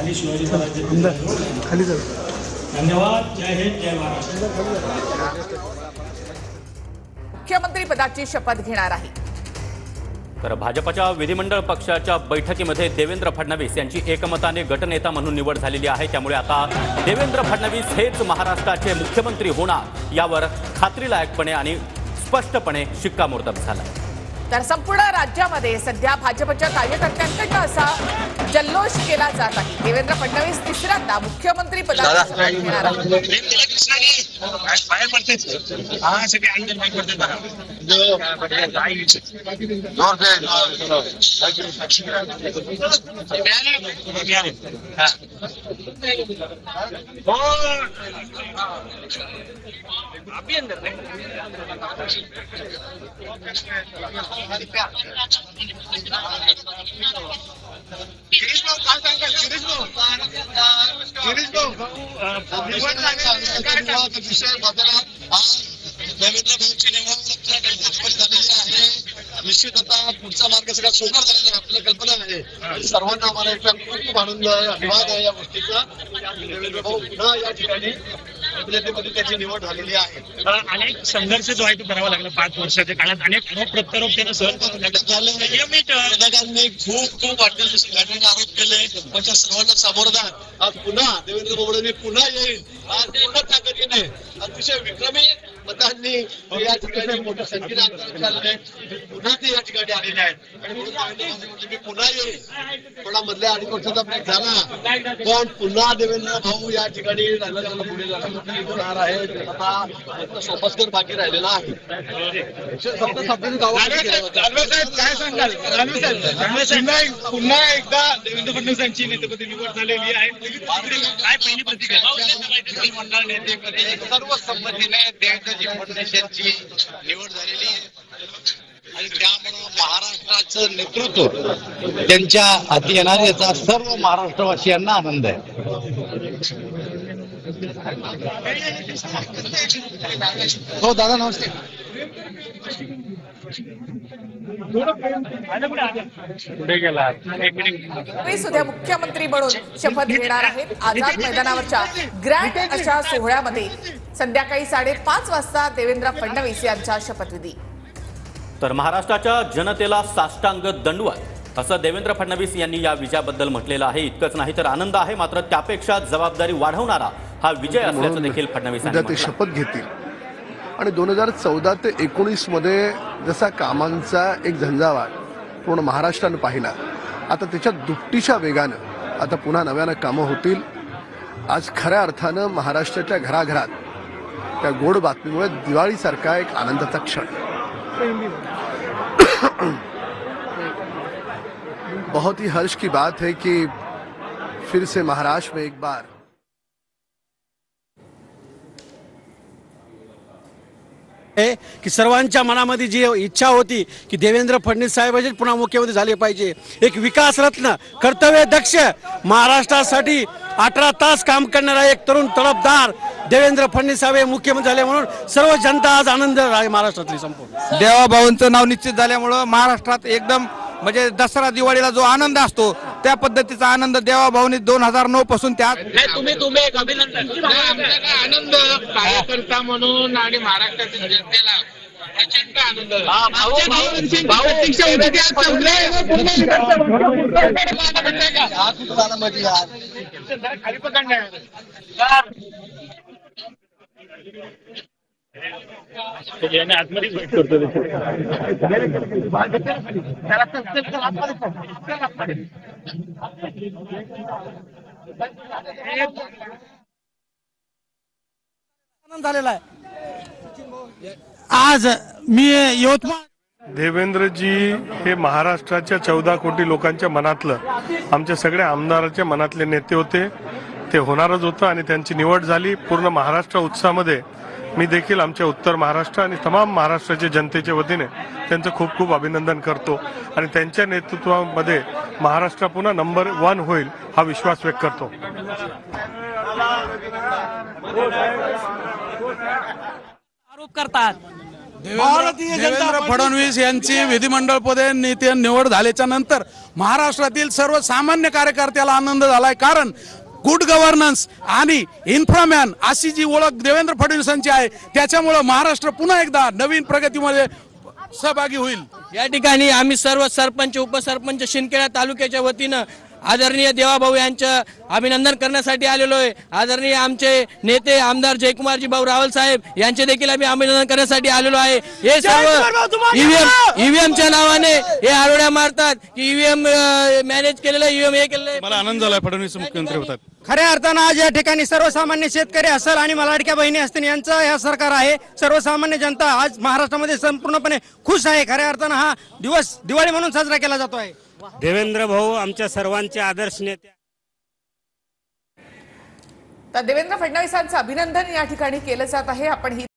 खाली शिवाजी महाराज खाली धन्यवाद. जय हिंद, जय महाराष्ट्र. मुख्यमंत्री पदाची शपथ घेणार आहे. तर भाजपच्या विधिमंडळ पक्षाच्या बैठकीमध्ये देवेंद्र फडणवीस यांची एकमताने गटनेता म्हणून निवड झालेली आहे. त्यामुळे आता देवेंद्र फडणवीस हेच महाराष्ट्राचे मुख्यमंत्री होणार यावर खात्रीलायकपणे आणि स्पष्टपणे शिक्कामोर्तब झाला. तर संपूर्ण राज्यामध्ये सध्या भाजपच्या कार्यकर्त्यांकडून असा जल्लोष केला जात आहे. देवेंद्र फडणवीस तिसऱ्यांदा मुख्यमंत्री पदाची शपथ घेणार आहेत. निश्चित आता पुढचा मार्ग सगळा सोपा झालेला आहे. आपल्याला कल्पना आहे. सर्वांना आम्हाला एक खूप आनंद आहे, अभिमान आहे या गोष्टीचा. देवेंद्र भाऊ पुन्हा या ठिकाणी प्रतिनिधीमध्ये त्याची निवड झालेली आहे. अनेक संघर्ष जो आहे तो करावा लागला 5 वर्षाच्या काळात. अनेक प्रत्यारोप त्यांना सहन करावं लागलं. विरोधकांनी खूप वाटेल आरोप केले, पण त्या सर्वांना सामोरं जात आज पुन्हा देवेंद्र भाऊंनी पुन्हा येईल. आज पूर्ण ताकदीने अतिशय विक्रमी मतांनी या ठिकाणी मोठ्या संख्येने आंदोलन चालले. पुन्हा ते या ठिकाणी आलेले आहेत आणि मी पुन्हा येईल. थोडा मधल्या 2.5 वर्षाचा ब्रेक झाला, पण पुन्हा देवेंद्र भाऊ या ठिकाणी पुढे जाणार आहे. आता सोपस्कर बाकी राहिलेला आहे. काय सांगाल पुन्हा एकदा देवेंद्र फडणवीसांची नेतेपदी निवड झालेली आहे. काय पहिली प्रतिक्रिया मंडळ नेतेपदी सर्व संमतीने देवेंद्रजी फडणवीस यांची निवड झालेली आहे आणि त्यामुळे महाराष्ट्राचं नेतृत्व त्यांच्या हाती येणार याचा सर्व महाराष्ट्रवासियांना आनंद आहे. हो दादा नमस्ते. फडणवीस उद्या मुख्यमंत्री म्हणून शपथ घेणार आहेत. आझाद मैदानावरच्या ग्रँड अशा सोहळ्यामध्ये संध्याकाळी 5:30 वाजता देवेंद्र फडणवीस यांचा शपथविधी. तर महाराष्ट्राच्या जनतेला साष्टांग दंडवत असं देवेंद्र फडणवीस यांनी या विजयाबद्दल म्हटलेलं आहे. इतकंच नाही तर आनंद आहे, मात्र त्यापेक्षा जबाबदारी वाढवणारा हा विजय असल्याचं देखील फडणवीस ते शपथ घेतील. आणि 2014 ते 19 मध्ये जसा कामांचा एक झंझावात पूर्ण महाराष्ट्रानं पाहिला, आता त्याच्या दुपटीच्या वेगानं आता पुन्हा नव्यानं कामं होतील. आज खऱ्या अर्थानं महाराष्ट्राच्या घराघरात त्या गोड बातमीमुळे दिवाळीसारखा एक आनंदाचा क्षण. बहुत ही हर्ष की बात है कि फिर से महाराष्ट्र में एक बार की सर्वांच्या मनामध्ये जी इच्छा होती की देवेंद्र फडणवीस साहेबांचे पुन्हा मुख्यमंत्री झाले पाहिजे. एक विकास रत्न, कर्तव्य दक्ष, महाराष्ट्रासाठी 18 तास काम करणारा एक तरुण तडफदार देवेंद्र फडणवीस साहेब मुख्यमंत्री झाले म्हणून सर्व जनता आज आनंद आहे. महाराष्ट्रातली संपूर्ण देवाभाऊंचं नाव निश्चित झाल्यामुळं महाराष्ट्रात एकदम म्हणजे दसरा दिवाळीला जो आनंद असतो त्या पद्धतीचा आनंद देवाभाऊंनी 2009 पासून त्या तुम्ही एक अभिनंदन. आनंद कार्यकर्ता म्हणून आणि महाराष्ट्रातील जनतेला प्रचंड आनंद. खाली पकडणार आतमध्येच भेट करतो. झालेला आहे. आज मी यवतमाळ देवेंद्रजी हे महाराष्ट्राच्या 14 कोटी लोकांच्या मनातलं, आमच्या सगळ्या आमदारांच्या मनातले नेते होते. ते होणारच होतं आणि त्यांची निवड झाली. पूर्ण महाराष्ट्र उत्साहामध्ये मी देखील आमच्या उत्तर महाराष्ट्र आणि तमाम महाराष्ट्राच्या जनतेच्या वतीने त्यांचं खूप खूप अभिनंदन करतो आणि त्यांच्या नेतृत्वामध्ये महाराष्ट्र पुन्हा नंबर 1 होईल हा विश्वास व्यक्त करतो. आरोप करतात देवेंद्र फडणवीस यांची विधिमंडळ पदे निवड झाल्याच्या नंतर महाराष्ट्रातील सर्वसामान्य कार्यकर्त्याला आनंद झालाय, कारण गुड गव्हर्नन्स आणि इन्फ्रामॅन अशी जी ओळख देवेंद्र फडणवीसांची आहे, त्याच्यामुळे महाराष्ट्र पुन्हा एकदा नवीन प्रगतीमध्ये सहभागी होईल। या ठिकाणी आम्ही सर्व सरपंच उपसरपंच शिंदखेडा तालुक्याच्या वतीनं आदरणीय देवाभाऊ यांचं अभिनंदन करण्यासाठी आलेलो आहे। आदरणीय आमचे नेते आमदार जयकुमारजी भाऊ रावल साहेब यांचे देखील आम्ही अभिनंदन करण्यासाठी आलेलो आहे। हे सर्व ईव्हीएमच्या नावाने हे आरोड्या मारतात की ईव्हीएम मॅनेज केलेलं, ईव्हीएम हे केलेलं। मला आनंद झालाय फडणवीस मुख्यमंत्री होतात। खऱ्या अर्थानं आज या ठिकाणी सर्वसामान्य शेतकरी असेल आणि मलाडक्या बहिणी असतील यांचं हे सरकार आहे। सर्वसामान्य जनता आज महाराष्ट्रामध्ये संपूर्णपणे खुश आहे। खऱ्या अर्थानं हा दिवस दिवाळी म्हणून साजरा केला जातो आहे। देवेंद्र भाऊ आमच्या सर्वांचे आदर्श नेते। तर देवेंद्र फडणवीसांचं अभिनंदन या ठिकाणी केलं जात आहे। आपण ही